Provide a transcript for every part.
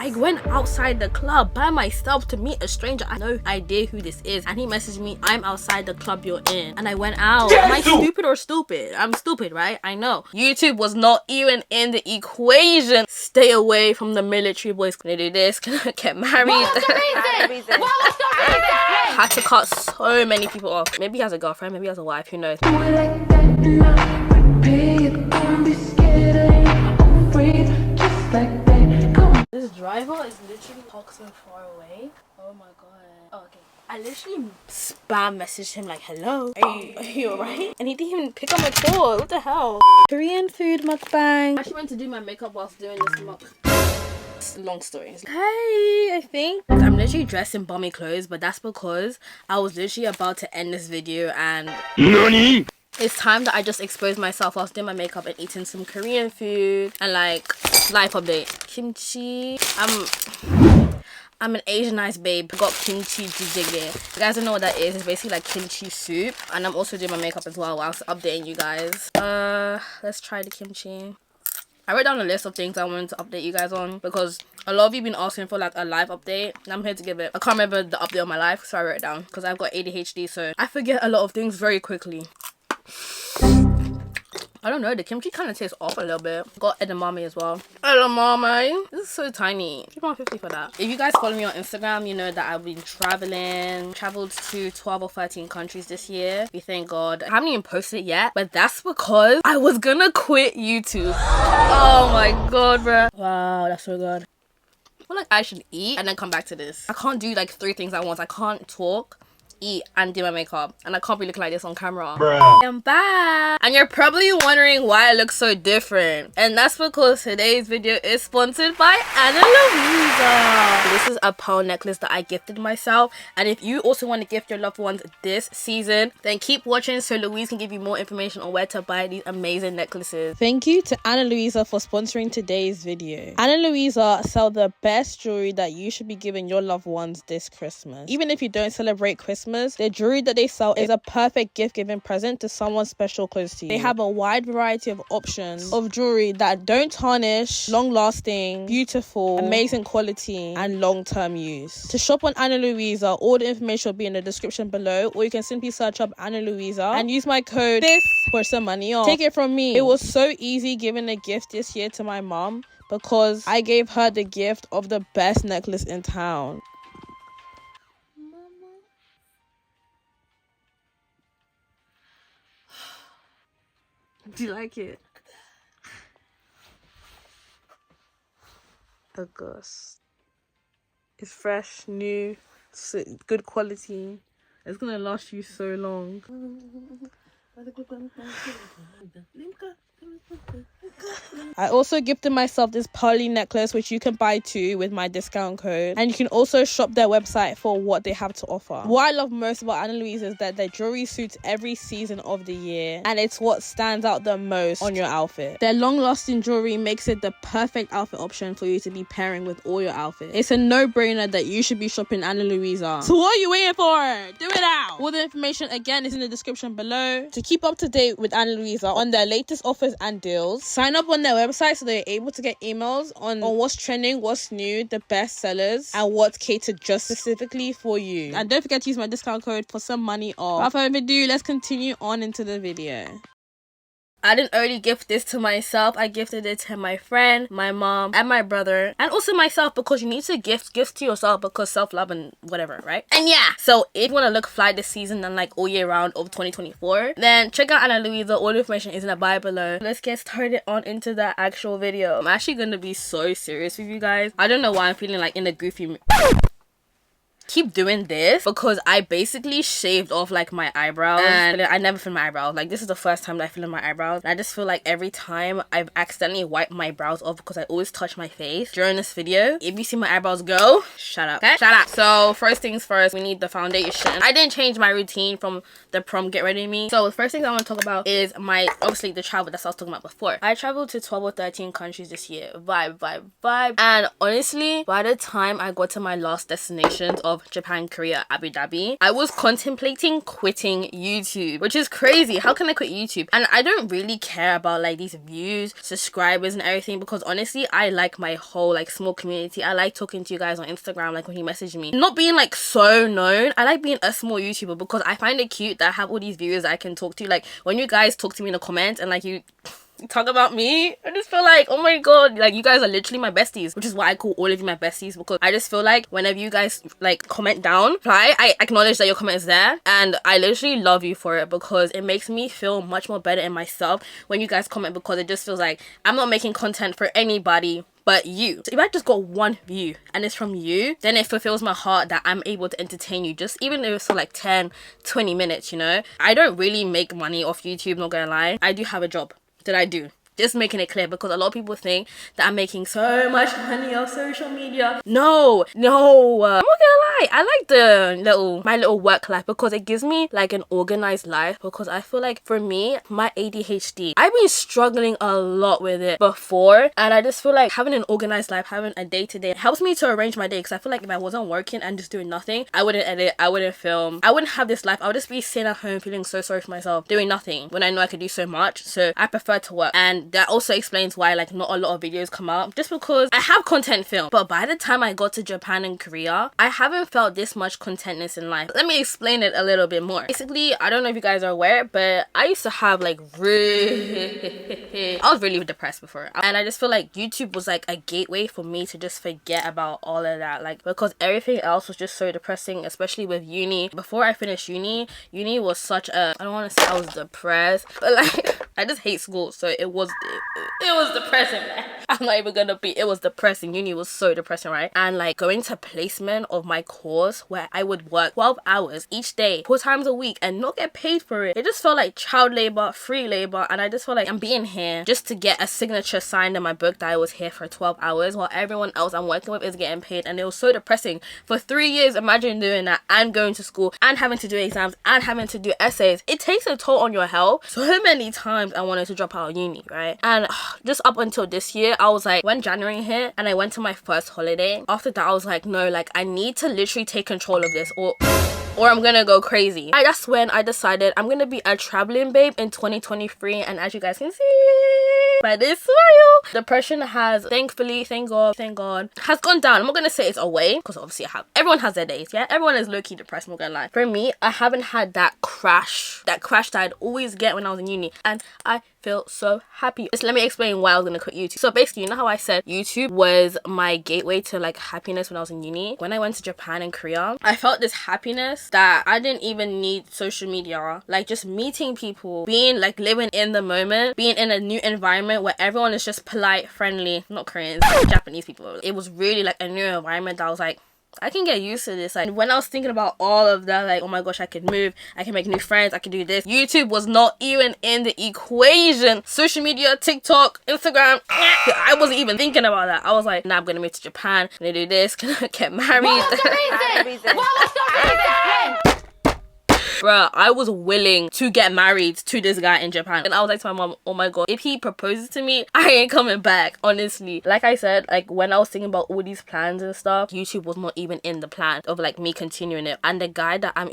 I went outside the club by myself to meet a stranger. I no idea who this is, and he messaged me, I'm outside the club you're in. And I went out. Am I stupid or stupid? I'm stupid, right? I know. YouTube was not even in the equation. Stay away from the military boys. Can they do this? Can I get married? What was the reason? What was the reason? Had to cut so many people off. Maybe he has a girlfriend, maybe he has a wife, who knows? This driver is literally parked so far away. Oh my god. Oh, okay. I literally spam messaged him like, hello, are you alright? And he didn't even pick up my call. What the hell? Korean food mukbang. I actually went to do my makeup whilst doing this long story. Hey, I think I'm literally dressed in bummy clothes, but that's because I was literally about to end this video and NANI? It's time that I just exposed myself whilst doing my makeup and eating some Korean food and like life update. Kimchi. I'm an Asianized babe. I got kimchi jjigae. You guys don't know what that is. It's basically like kimchi soup. And I'm also doing my makeup as well whilst updating you guys. Let's try the kimchi. I wrote down a list of things I wanted to update you guys on because a lot of you been asking for like a live update and I'm here to give it. I can't remember the update of my life, so I wrote it down because I've got ADHD, so I forget a lot of things very quickly. I don't know, the kimchi kind of tastes off a little bit. Got edamame as well. Edamame. This is so tiny. $3.50 for that. If you guys follow me on Instagram, you know that I've been traveled to 12 or 13 countries this year. We thank God. I haven't even posted it yet, but that's because I was gonna quit YouTube. Oh my god, bro. Wow, that's so good. I feel like I should eat and then come back to this. I can't do like 3 things at once. I can't talk, eat, and do my makeup, and I can't be looking like this on camera. Bruh. I'm back, and you're probably wondering why I look so different, and that's because today's video is sponsored by Ana Luisa. This is a pearl necklace that I gifted myself, and if you also want to gift your loved ones this season, then keep watching so Louise can give you more information on where to buy these amazing necklaces. Thank you to Ana Luisa for sponsoring today's video. Ana Luisa sell the best jewelry that you should be giving your loved ones this Christmas. Even if you don't celebrate Christmas, the jewelry that they sell is a perfect gift-giving present to someone special close to you. They have a wide variety of options of jewelry that don't tarnish, long-lasting, beautiful, amazing quality, and long-term use. To shop on Ana Luisa, all the information will be in the description below, or you can simply search up Ana Luisa and use my code THIS for some money off. Take it from me. It was so easy giving a gift this year to my mom because I gave her the gift of the best necklace in town. Do you like it? August. It's fresh, new, good quality. It's gonna last you so long. I also gifted myself this pearly necklace, which you can buy too with my discount code, and you can also shop their website for what they have to offer. What I love most about Ana Luisa is that their jewelry suits every season of the year, and it's what stands out the most on your outfit. Their long-lasting jewelry makes it the perfect outfit option for you to be pairing with all your outfits. It's a no-brainer that you should be shopping Ana Luisa. So what are you waiting for? Do it now! All the information again is in the description below. To keep up to date with Ana Luisa on their latest offers and deals, sign up on their website so they're able to get emails on what's trending, what's new, the best sellers, and what's catered just specifically for you. And don't forget to use my discount code for some money off. Without further ado, let's continue on into the video. I didn't only gift this to myself, I gifted it to my friend, my mom, and my brother, and also myself, because you need to gift gifts to yourself because self-love and whatever, right? And yeah, so if you want to look fly this season and like all year round of 2024, then check out Ana Luisa. All the information is in the bio below. Let's get started on into the actual video. I'm actually gonna be so serious with you guys. I don't know why I'm feeling like in a goofy mood. Keep doing this because I basically shaved off like my eyebrows, and I never fill my eyebrows. Like, this is the first time that I fill in my eyebrows, and I just feel like every time I've accidentally wiped my brows off because I always touch my face during this video. If you see my eyebrows go, shut up, okay? Shut up. So first things first, we need the foundation. I didn't change my routine from the prom get ready with me. So the first thing I want to talk about is obviously the travel that I was talking about before. I traveled to 12 or 13 countries this year. Vibe. And honestly, by the time I got to my last destinations of Japan, Korea, Abu Dhabi, I was contemplating quitting YouTube, which is crazy. How can I quit YouTube? And I don't really care about like these views, subscribers and everything, because honestly I like my whole like small community. I like talking to you guys on Instagram, like when you message me, not being like so known. I like being a small YouTuber because I find it cute that I have all these viewers that I can talk to. Like when you guys talk to me in the comments and like you talk about me, I just feel like, oh my god, like you guys are literally my besties, which is why I call all of you my besties, because I just feel like whenever you guys like comment down, I acknowledge that your comment is there, and I literally love you for it, because it makes me feel much more better in myself when you guys comment, because it just feels like I'm not making content for anybody but you. So if I just got one view and it's from you, then it fulfills my heart that I'm able to entertain you, just even if it's for like 10-20 minutes, you know. I don't really make money off YouTube, not gonna lie. I do have a job that I do. Just making it clear, because a lot of people think that I'm making so much money off social media. No, I'm not gonna lie. I like my little work life, because it gives me like an organized life, because I feel like for me, my ADHD, I've been struggling a lot with it before, and I just feel like having an organized life, having a day-to-day helps me to arrange my day, because I feel like if I wasn't working and just doing nothing, I wouldn't edit, I wouldn't film, I wouldn't have this life. I would just be sitting at home feeling so sorry for myself, doing nothing, when I know I could do so much. So I prefer to work, and that also explains why like not a lot of videos come out, just because I have content filmed. But by the time I got to Japan and Korea, I haven't felt this much contentness in life. Let me explain it a little bit more. Basically, I don't know if you guys are aware, but I used to have like I was really depressed before, and I just feel like YouTube was like a gateway for me to just forget about all of that, like because everything else was just so depressing, especially with uni. Before I finished uni was such a, I don't want to say I was depressed, but like I just hate school, so it was depressing, man. I'm not even gonna be, it was depressing. Uni was so depressing, right? And like going to placement of my course, where I would work 12 hours each day 4 times a week and not get paid for it, it just felt like child labor, free labor. And I just felt like I'm being here just to get a signature signed in my book that I was here for 12 hours while everyone else I'm working with is getting paid. And it was so depressing for 3 years. Imagine doing that and going to school and having to do exams and having to do essays. It takes a toll on your health. So many times I wanted to drop out of uni, right? And just up until this year, I was like, when January hit and I went to my first holiday, after that I was like, no, like I need to literally take control of this, or I'm gonna go crazy. That's when I decided I'm gonna be a traveling babe in 2023. And as you guys can see by this smile, depression has thankfully, thank god, has gone down. I'm not gonna say it's away, because obviously everyone has their days, yeah? Everyone is low-key depressed, I'm not gonna lie. For me, I haven't had that crash that I'd always get when I was in uni, and I feel so happy. Just let me explain why I was gonna quit YouTube. So basically, you know how I said YouTube was my gateway to like happiness when I was in uni? When I went to Japan and Korea, I felt this happiness that I didn't even need social media. Like just meeting people, being like living in the moment, being in a new environment where everyone is just polite, friendly, not Koreans, Japanese people. It was really like a new environment that I was like, I can get used to this. Like when I was thinking about all of that, like, oh my gosh, I could move, I can make new friends, I can do this. YouTube was not even in the equation. Social media, TikTok, Instagram, I wasn't even thinking about that. I was like, nah, I'm gonna move to Japan, I'm gonna do this, gonna get married. What was the reason? What was the reason? Bruh, I was willing to get married to this guy in Japan. And I was like to my mom, oh my god, if he proposes to me, I ain't coming back, honestly. Like I said, like when I was thinking about all these plans and stuff, YouTube was not even in the plan of like me continuing it. And the guy that I'm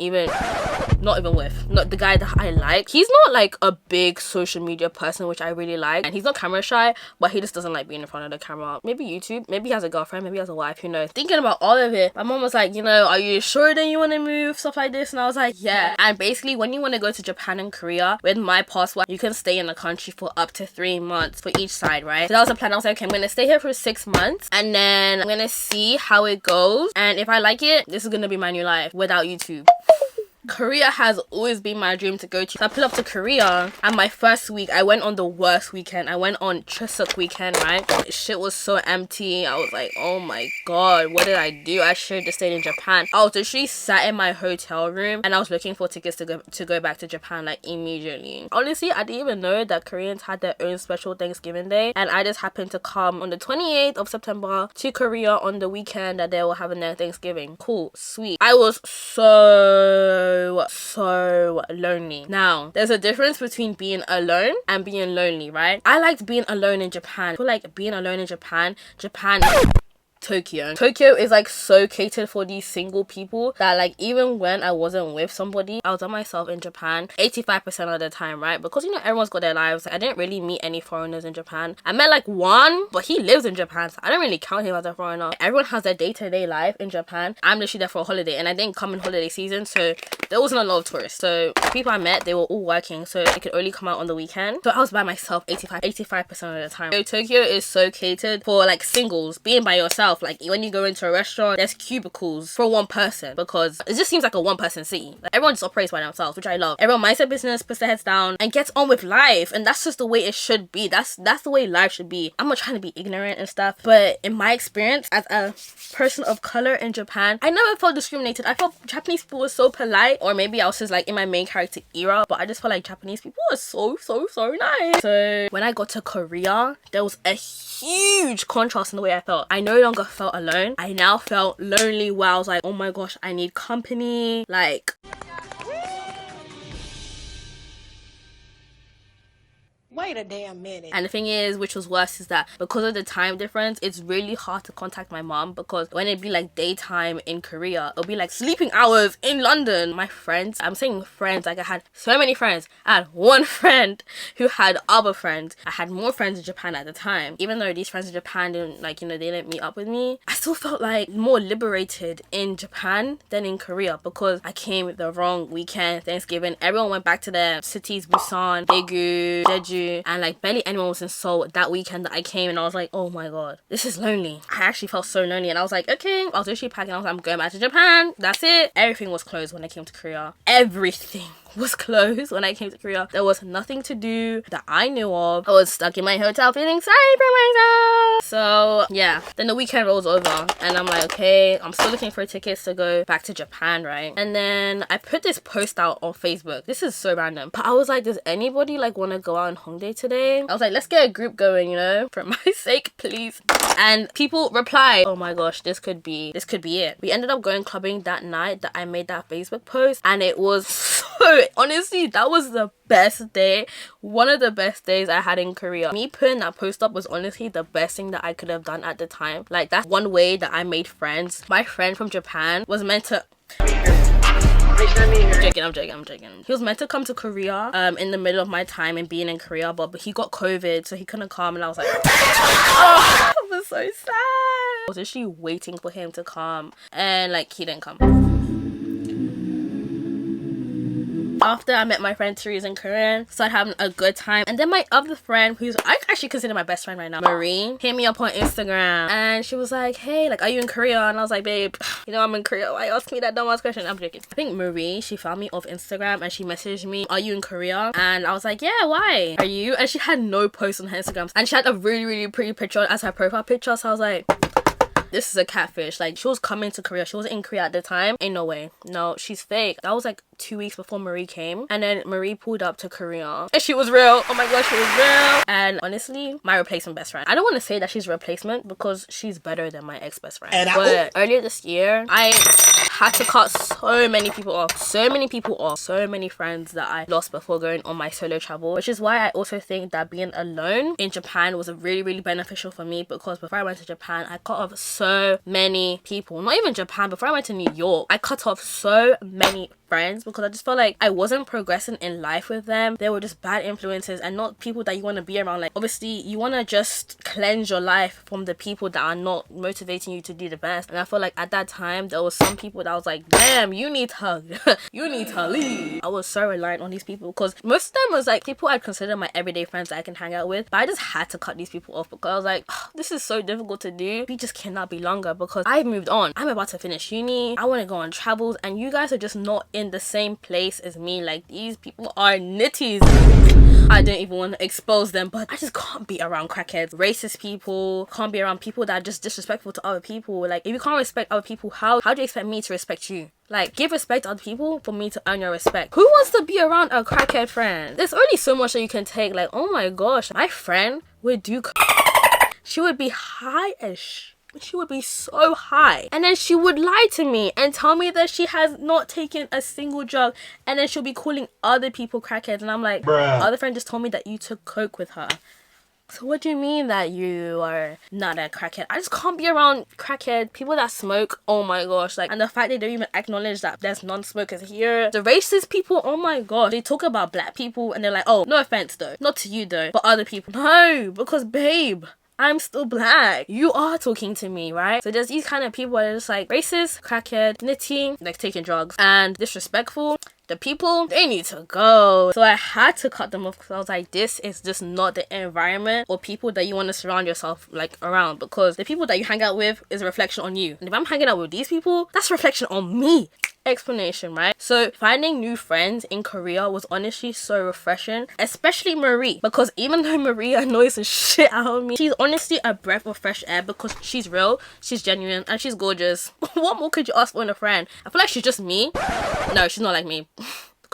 not even with, not the guy that I like, he's not like a big social media person, which I really like. And he's not camera shy, but he just doesn't like being in front of the camera. Maybe YouTube, maybe he has a girlfriend, maybe he has a wife, who knows. Thinking about all of it, my mom was like, you know, are you sure that you want to move, stuff like this? And I was like, yeah. And basically, when you want to go to Japan and Korea, with my passport, you can stay in the country for up to 3 months for each side, right? So that was the plan. I was like, okay, I'm gonna stay here for 6 months, and then I'm gonna see how it goes, and if I like it, this is gonna be my new life without YouTube. Korea has always been my dream to go to. So I pulled up to Korea, and my first week, I went on the worst weekend. I went on Chuseok weekend, right? Shit was so empty. I was like, oh my god, what did I do? I should have just stayed in Japan. I was literally sat in my hotel room, and I was looking for tickets to go back to Japan like immediately. Honestly, I didn't even know that Koreans had their own special Thanksgiving day, and I just happened to come on the 28th of September to Korea on the weekend that they were having their Thanksgiving. Cool, sweet. I was so lonely. Now, there's a difference between being alone and being lonely, right? I liked being alone in Japan. I feel like being alone in Japan Tokyo. Tokyo is like so catered for these single people that like even when I wasn't with somebody, I was on myself in Japan 85% of the time, right? Because you know everyone's got their lives. I didn't really meet any foreigners in Japan. I met like one, but he lives in Japan, so I don't really count him as a foreigner. Everyone has their day-to-day life in Japan. I'm literally there for a holiday, and I didn't come in holiday season, so there wasn't a lot of tourists. So the people I met, they were all working, so they could only come out on the weekend. So I was by myself 85% of the time. So Tokyo is so catered for like singles, being by yourself. Like when you go into a restaurant, there's cubicles for one person, because it just seems like a one-person city. Like everyone just operates by themselves, which I love. Everyone minds their business, puts their heads down, and gets on with life. And that's just the way it should be. That's the way life should be. I'm not trying to be ignorant and stuff, but in my experience as a person of color in Japan, I never felt discriminated. I felt Japanese people were so polite, or maybe I was just like in my main character era, but I just felt like Japanese people were so nice. So when I got to Korea, there was a huge contrast in the way I felt. I no longer felt alone. I now felt lonely, where I was like, oh my gosh, I need company. Like, wait a damn minute. and the thing is, which was worse, is that because of the time difference, it's really hard to contact my mom, because when it'd be like daytime in Korea, it'll be like sleeping hours in London. My friends, I'm saying friends, like I had so many friends. I had one friend who had other friends. I had more friends in Japan at the time. Even though these friends in Japan didn't, like, you know, they didn't meet up with me, I still felt like more liberated in Japan than in Korea, because I came the wrong weekend, Thanksgiving. Everyone went back to their cities, Busan, Daegu, Jeju, and like barely anyone was in Seoul that weekend that I came, and I was like, oh my god, this is lonely. I actually felt so lonely, and I was like, okay, I was literally packing. I was like, I'm going back to Japan. That's it. Everything was closed when I came to Korea. Everything was closed when I came to Korea. There was nothing to do that I knew of. I was stuck in my hotel feeling sorry for myself. So yeah, then the weekend rolls over, and I'm like, okay, I'm still looking for tickets to go back to Japan, right? And then I put this post out on Facebook. This is so random, but I was like, does anybody like want to go out on Hongdae today? I was like, let's get a group going, you know, for my sake, please. And people replied, oh my gosh, this could be it. We ended up going clubbing that night that I made that Facebook post, and it was so, honestly, that was the best day, one of the best days I had in Korea. Me putting that post up was honestly the best thing that I could have done at the time. Like, that's one way that I made friends. My friend from Japan was meant to I'm joking. He was meant to come to Korea in the middle of my time and being in Korea, but he got COVID, so he couldn't come, and I was like, oh, I was so sad. I was actually waiting for him to come, and like, he didn't come. After I met my friend Therese in Korea, started having a good time, and then my other friend, who's I actually consider my best friend right now, Marie, hit me up on Instagram, and she was like, hey, like, are you in Korea? And I was like, babe, you know I'm in Korea, why ask me that dumbass question? I'm joking. I think Marie, she found me off Instagram, and she messaged me, are you in Korea? And I was like, yeah, why are you? And she had no post on her Instagram, and she had a really pretty picture as her profile picture, so I was like, this is a catfish. Like, she was coming to Korea, she wasn't in Korea at the time. Ain't no way. No, she's fake. That was like 2 weeks before Marie came, and then Marie pulled up to Korea, and she was real. Oh my gosh, she was real. And honestly, my replacement best friend, I don't want to say that she's a replacement, because she's better than my ex-best friend. But earlier this year, I had to cut so many people off, so many friends that I lost before going on my solo travel, which is why I also think that being alone in Japan was really beneficial for me, because before I went to Japan, I cut off so many people. Not even Japan, before I went to New York, I cut off so many friends, because I just felt like I wasn't progressing in life with them. They were just bad influences and not people that you want to be around. Like, obviously you want to just cleanse your life from the people that are not motivating you to do the best. And I feel like at that time there was some people that I was like, damn, you need to you need to leave. I was so reliant on these people, because most of them was like people I'd consider my everyday friends that I can hang out with, but I just had to cut these people off, because I was like, oh, this is so difficult to do. We just cannot be longer, because I've moved on. I'm about to finish uni, I want to go on travels, and you guys are just not in the same place as me. Like, these people are nitties. I don't even want to expose them, but I just can't be around crackheads, racist people, can't be around people that are just disrespectful to other people. Like, if you can't respect other people, how do you expect me to respect you? Like, give respect to other people for me to earn your respect. Who wants to be around a crackhead friend? There's only so much that you can take. Like, oh my gosh, my friend would do she would be high-ish. She would be so high, and then she would lie to me and tell me that she has not taken a single drug, and then she'll be calling other people crackheads, and I'm like, bruh, other friend just told me that you took coke with her. So what do you mean that you are not a crackhead? I just can't be around crackhead people that smoke. Oh my gosh, like, and the fact they don't even acknowledge that there's non-smokers here. The racist people, oh my gosh, they talk about black people and they're like, oh, no offense though, not to you though, but other people. No, because babe, I'm still black. You are talking to me, right? So there's these kind of people that are just like racist, crackhead, nitty, like taking drugs, and disrespectful. The people, they need to go. So I had to cut them off because I was like, this is just not the environment or people that you want to surround yourself like around, because the people that you hang out with is a reflection on you. And if I'm hanging out with these people, that's a reflection on me. Explanation, right? So finding new friends in Korea was honestly so refreshing, especially Marie, because even though Marie annoys the shit out of me, she's honestly a breath of fresh air because she's real, she's genuine, and she's gorgeous. What more could you ask for in a friend? I feel like she's just me. No, she's not like me.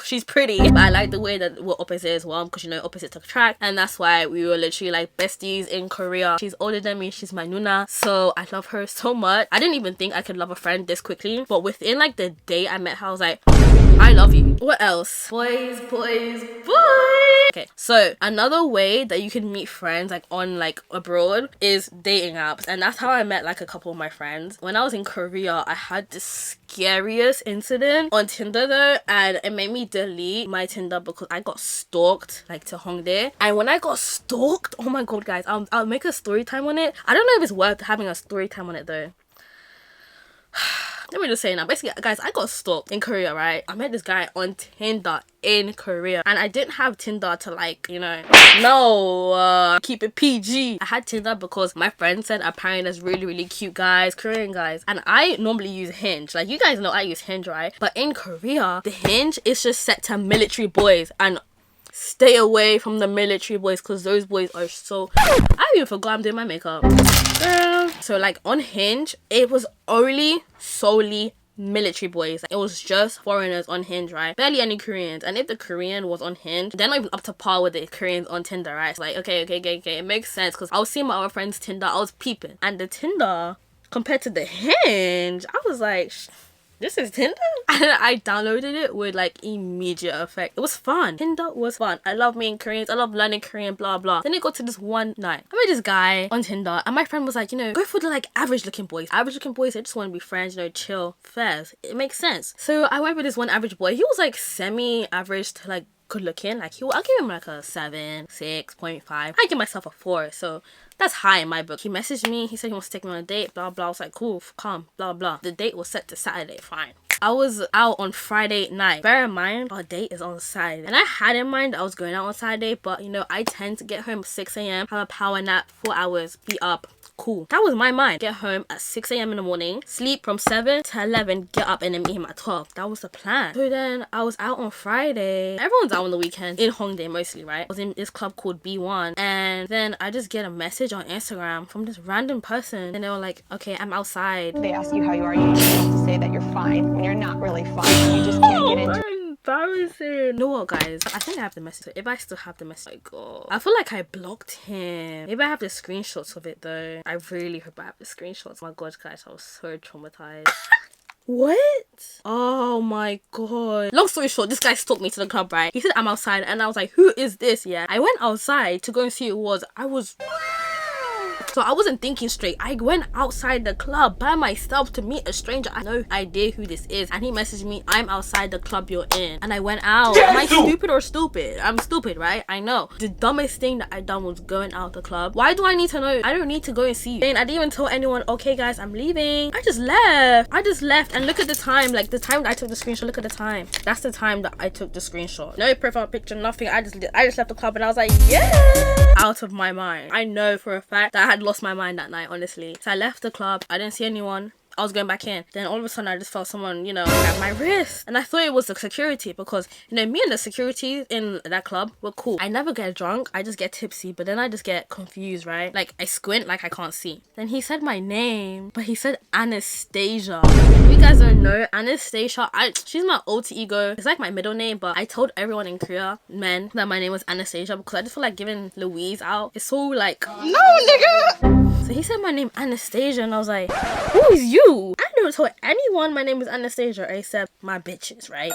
She's pretty, but I like the way that we're opposite as well, because you know opposites attract, and that's why we were literally like besties in Korea. She's older than me, she's my nuna, so I love her so much. I didn't even think I could love a friend this quickly, but within like the day I met her, I was like, I love you. What else? Boys. Okay, so another way that you can meet friends like on like abroad is dating apps, and that's how I met like a couple of my friends. When I was in Korea, I had the scariest incident on Tinder though, and it made me delete my Tinder because I got stalked like to Hongdae. And when I got stalked, oh my god guys, I'll make a story time on it. I don't know if it's worth having a story time on it though. Let me just say now, basically guys, I got stalked in Korea, right? I met this guy on Tinder in Korea, and I didn't have Tinder to like, you know, keep it PG. I had Tinder because my friend said apparently there's really cute guys, Korean guys, and I normally use Hinge. Like, you guys know I use Hinge, right? But in Korea, the Hinge is just set to military boys, and stay away from the military boys because those boys are so... I even forgot I'm doing my makeup. So like on Hinge, it was only solely military boys. It was just foreigners on Hinge, right? Barely any Koreans. And if the Korean was on Hinge, they're not even up to par with the Koreans on Tinder, right? It's like, okay, it makes sense, because I was seeing my other friends' Tinder, I was peeping, and the Tinder compared to the Hinge, I was like, this is Tinder? And I downloaded it with like immediate effect. It was fun. Tinder was fun. I love meeting Koreans. I love learning Korean, blah blah. Then it got to this one night. I met this guy on Tinder, and my friend was like, you know, go for the like average looking boys. Average looking boys, they just want to be friends, you know, chill, fairs. It makes sense. So I went with this one average boy. He was like semi-average to like good looking. Like, I'll give him like a 7, 6.5. I give myself a 4, so that's high in my book. He messaged me, he said he wants to take me on a date, blah blah. I was like, cool, calm, blah blah. The date was set to Saturday, fine. I was out on Friday night. Bear in mind, our date is on Saturday, and I had in mind I was going out on Saturday, but you know, I tend to get home at 6 a.m, have a power nap, 4 hours, be up. Cool. That was my mind. Get home at 6 a.m. in the morning, sleep from 7 to 11, get up and then meet him at 12. That was the plan. So then I was out on Friday. Everyone's out on the weekend in Hongdae mostly, right? I was in this club called B1, and then I just get a message on Instagram from this random person, and they were like, okay, I'm outside. They ask you how you are, you just have to say that you're fine when you're not really fine. You just can't get into it. Embarrassing. You know what, guys? I think I have the message. So if I still have the message, oh god, I feel like I blocked him. Maybe I have the screenshots of it though. I really hope I have the screenshots. Oh my god, guys, I was so traumatized. What? Oh my god. Long story short, this guy stalked me to the club, right? He said I'm outside, and I was like, who is this? Yeah, I went outside to go and see who it was. So I wasn't thinking straight. I went outside the club by myself to meet a stranger. I had no idea who this is, and he messaged me, I'm outside the club you're in. And I went out. Am I stupid or stupid? I'm stupid, right? I know. The dumbest thing that I done was going out the club. Why do I need to know? I don't need to go and see you. And I didn't even tell anyone, okay guys, I'm leaving. I just left. And look at the time. Like, the time that I took the screenshot, look at the time. That's the time that I took the screenshot. No profile picture, nothing. I just left the club, and I was like, yeah, out of my mind. I know for a fact that I had lost my mind that night, honestly. So I left the club, I didn't see anyone. I was going back in. Then all of a sudden I just felt someone, you know, grab my wrist. And I thought it was the security, because, you know, me and the security in that club were cool. I never get drunk, I just get tipsy, but then I just get confused, right? Like, I squint like I can't see. Then he said my name, but he said Anastasia. If you guys don't know, Anastasia, she's my alter ego. It's like my middle name, but I told everyone in Korea, men, that my name was Anastasia, because I just feel like giving Louise out. It's so like, no nigga! So he said my name Anastasia, and I was like, who is you? I never told anyone my name is Anastasia except my bitches, right?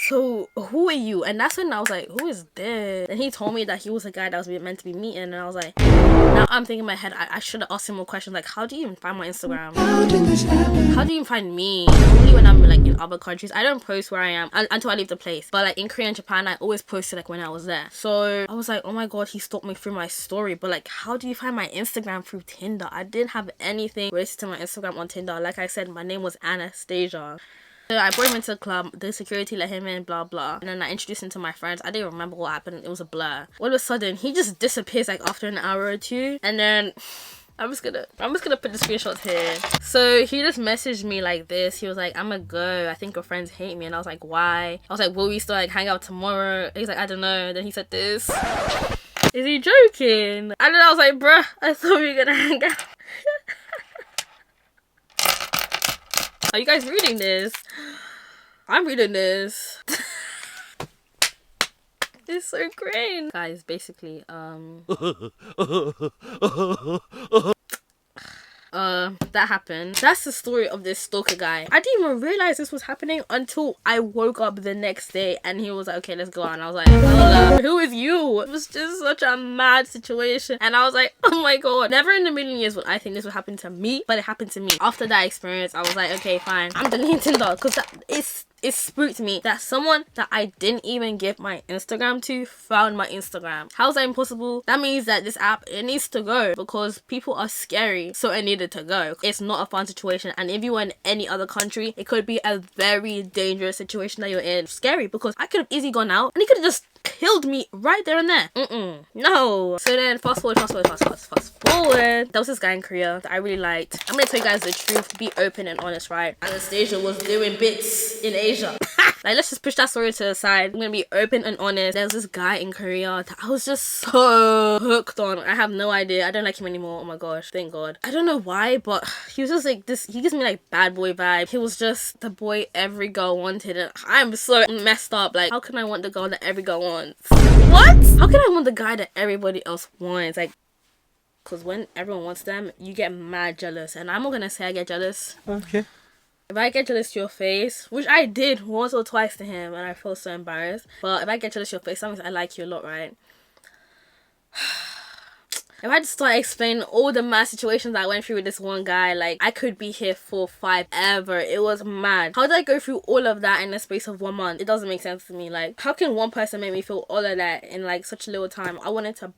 so who are you? And that's when I was like, who is this? And he told me that he was a guy that was meant to be meeting, and I was like, now I'm thinking in my head, I should have asked him more questions, like, how do you even find my Instagram? How do you even find me? Only when I'm like in other countries. I don't post where I am until I leave the place, but like in Korea and Japan, I always posted like when I was there. So I was like, oh my god, he stalked me through my story. But like, how do you find my Instagram through Tinder? I didn't have anything related to my Instagram on Tinder. Like I said, my name was Anastasia. So I brought him into the club, the security let him in, blah blah, and then I introduced him to my friends. I didn't remember what happened, it was a blur. All of a sudden he just disappears like after an hour or two, and then I'm just gonna put the screenshots here. So he just messaged me like this. He was like, I'ma go, I think your friends hate me. And I was like, why? I was like, will we still like hang out tomorrow? He's like, I don't know. Then he said this. Is he joking? And then I was like, bruh, I thought we were gonna hang out. Are you guys reading this? I'm reading this. It's so great. Guys, basically, that happened. That's the story of this stalker guy. I didn't even realize this was happening until I woke up the next day and he was like, okay, let's go on. I was like, hola, who is you? It was just such a mad situation, and I was like, oh my god, never in a million years would I think this would happen to me, but it happened to me. After that experience, I was like, okay, fine, I'm deleting Tinder, because it spooked me that someone that I didn't even give my Instagram to found my Instagram. How is that impossible? That means that this app, it needs to go, because people are scary, so it needed to go. It's not a fun situation, and if you were in any other country, it could be a very dangerous situation that you're in. Scary, because I could have easily gone out and he could have just killed me right there and there. No. So then fast forward. There was this guy in Korea that I really liked. I'm gonna tell you guys the truth, be open and honest, right? Anastasia was doing bits in Asia. Like, let's just push that story to the side. I'm gonna be open and honest. There was this guy in Korea that I was just so hooked on. I have no idea. I don't like him anymore. Oh my gosh, thank god. I don't know why, but he was just like this. He gives me like bad boy vibe. He was just the boy every girl wanted, and I'm so messed up. Like, how can I want the girl that every girl wants? What? How can I want the guy that everybody else wants? Like, because when everyone wants them, you get mad jealous, and I'm not gonna say I get jealous. Okay. If I get jealous to your face, which I did once or twice to him, and I feel so embarrassed, but if I get jealous to your face, that means I like you a lot, right? If I just start explaining all the mad situations I went through with this one guy, like, I could be here for 5 ever. It was mad. How did I go through all of that in the space of 1 month? It doesn't make sense to me. Like, how can one person make me feel all of that in like such a little time? I wanted to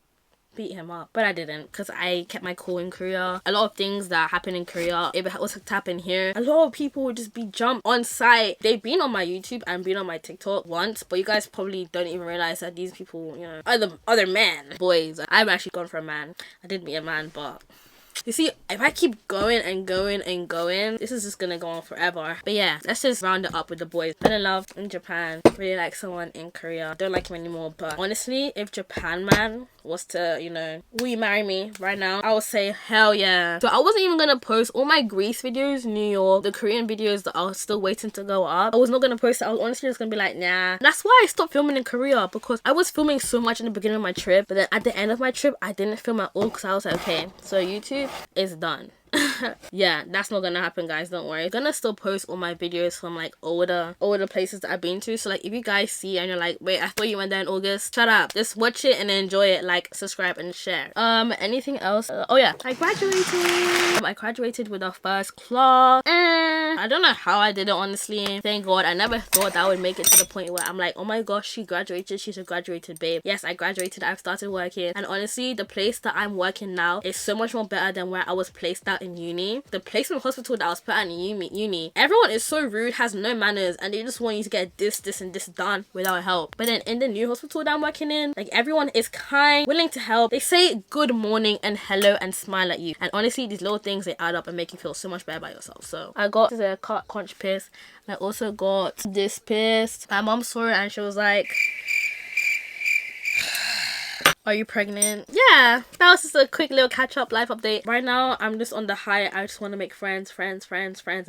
beat him up, but I didn't, because I kept my cool in Korea. A lot of things that happen in Korea, if it was to happen here, a lot of people would just be jumped on sight. They've been on my YouTube and been on my TikTok once, but you guys probably don't even realize that these people, you know, are the other men, boys. I've actually gone for a man. I did meet a man, but you see, if I keep going and going and going, this is just gonna go on forever. But yeah, let's just round it up with the boys. Been in love in Japan, really like someone in Korea, don't like him anymore. But honestly, if Japan man was to, you know, will you marry me right now, I would say hell yeah. So I wasn't even gonna post all my Greece videos, New York, the Korean videos that I was still waiting to go up. I was not gonna post it. I was honestly just gonna be like, nah. That's why I stopped filming in Korea, because I was filming so much in the beginning of my trip, but then at the end of my trip I didn't film at all, because I was like, okay, so YouTube is done. Yeah, that's not gonna happen, guys, don't worry. I'm gonna still post all my videos from like older places that I've been to. So like, if you guys see and you're like, wait, I thought you went there in August, shut up, just watch it and enjoy it. Like, subscribe and share. Anything else? Oh yeah, I graduated with a first class, and I don't know how I did it, honestly. Thank god. I never thought that I would make it to the point where I'm like, oh my gosh, she graduated, she's a graduated babe. Yes, I graduated, I've started working, and honestly, the place that I'm working now is so much more better than where I was placed at in uni. The placement hospital that I was put at in uni, everyone is so rude, has no manners, and they just want you to get this and this done without help. But then in the new hospital that I'm working in, like, everyone is kind, willing to help. They say good morning and hello and smile at you, and honestly, these little things, they add up and make you feel so much better about yourself. So I got the conch pierced, and I also got this pierced. My mom saw it and she was like, Are you pregnant? Yeah, that was just a quick little catch-up life update. Right now, I'm just on the high. I just want to make friends, and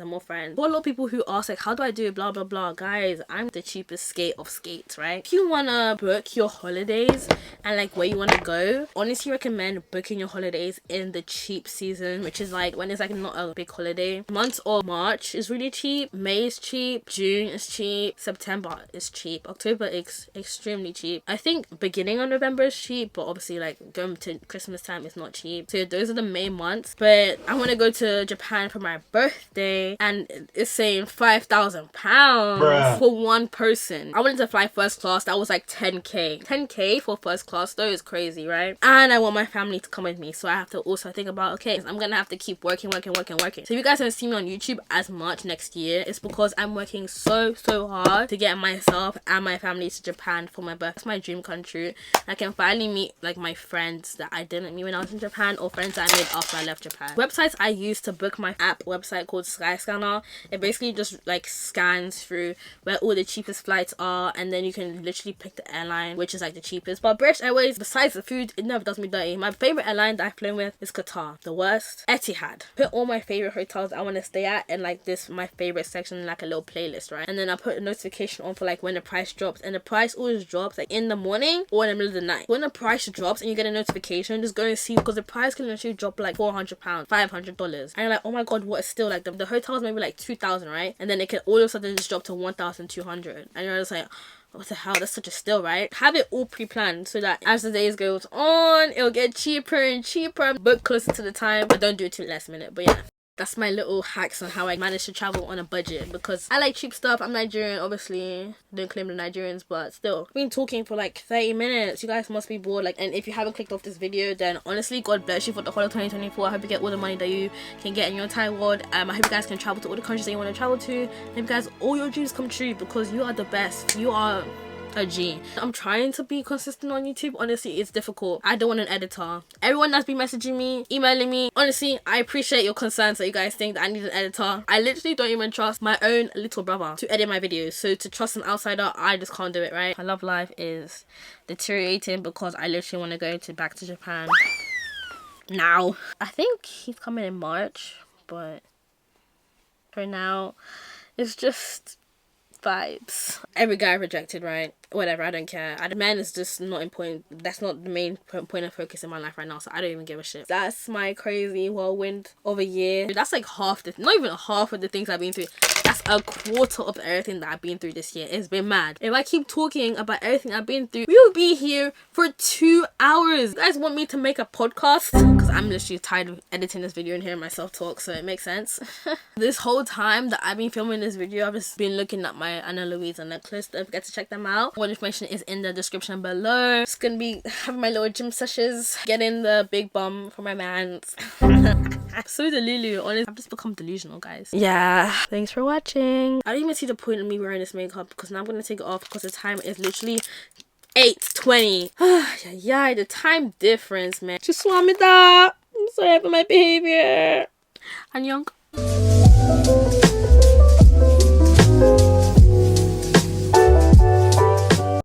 more friends. For a lot of people who ask, like, how do I do it, blah, blah, blah. Guys, I'm the cheapest skate of skates, right? If you want to book your holidays and, like, where you want to go, honestly recommend booking your holidays in the cheap season, which is, like, when it's, like, not a big holiday. Months of March is really cheap. May is cheap. June is cheap. September is cheap. October is extremely cheap. I think beginning of November is cheap, but obviously like going to Christmas time is not cheap. So those are the main months. But I want to go to Japan for my birthday, and it's saying £5,000 for one person. I wanted to fly first class. That was like 10k for first class though. Is crazy, right? And I want my family to come with me, so I have to also think about, okay, I'm gonna have to keep working. So if you guys don't see me on YouTube as much next year, it's because I'm working so hard to get myself and my family to Japan for my birthday. It's my dream come true. I can finally meet like my friends that I didn't meet when I was in Japan, or friends that I made after I left Japan. Websites I use to book my app website called Skyscanner. It basically just like scans through where all the cheapest flights are, and then you can literally pick the airline which is like the cheapest. But British Airways, besides the food, it never does me dirty. My favorite airline that I've flown with is Qatar. The worst, Etihad. Put all my favorite hotels I want to stay at in like this my favorite section in like a little playlist, right? And then I put a notification on for like when the price drops, and the price always drops like in the morning or in the middle of the night. When the price drops and you get a notification, just go and see, because the price can literally drop like £400, $500, and you're like, oh my god, what is still like the hotels maybe like 2,000, right? And then it can all of a sudden just drop to 1,200, and you're just like, what the hell, that's such a steal, right? Have it all pre-planned so that as the days goes on, it'll get cheaper and cheaper. Book closer to the time, but don't do it too last minute. But yeah, that's my little hacks on how I managed to travel on a budget, because I like cheap stuff. I'm Nigerian, obviously. Don't claim the Nigerians, but still. I've been talking for like 30 minutes. You guys must be bored. Like, and if you haven't clicked off this video, then honestly, God bless you for the whole of 2024. I hope you get all the money that you can get in your entire world. I hope you guys can travel to all the countries that you want to travel to. I hope you guys, all your dreams come true, because you are the best. You are a G. I'm trying to be consistent on YouTube. Honestly, it's difficult. I don't want an editor. Everyone that's been messaging me, emailing me, honestly, I appreciate your concerns that you guys think that I need an editor. I literally don't even trust my own little brother to edit my videos. So to trust an outsider, I just can't do it, right? My love life is deteriorating because I literally want to go back to Japan now. I think he's coming in March, but for now, it's just vibes. Every guy rejected, right? Whatever, I don't care. The man is just not important. That's not the main point of focus in my life right now, so I don't even give a shit. That's my crazy whirlwind of a year. That's like half the, not even half of the things I've been through. That's a quarter of everything that I've been through this year. It's been mad. If I keep talking about everything I've been through, we will be here for 2 hours. You guys want me to make a podcast? Because I'm literally tired of editing this video and hearing myself talk, so it makes sense. This whole time that I've been filming this video, I've just been looking at my Ana Luisa necklace. Don't forget to check them out. All information is in the description below. Just gonna be having my little gym sessions, getting the big bum for my mans. So delulu, honestly, I've just become delusional, guys. Yeah, thanks for watching. I don't even see the point of me wearing this makeup, because now I'm gonna take it off because the time is literally 8:20. Yeah, the time difference, man. Just want me that. I'm sorry for my behavior. Annyeong.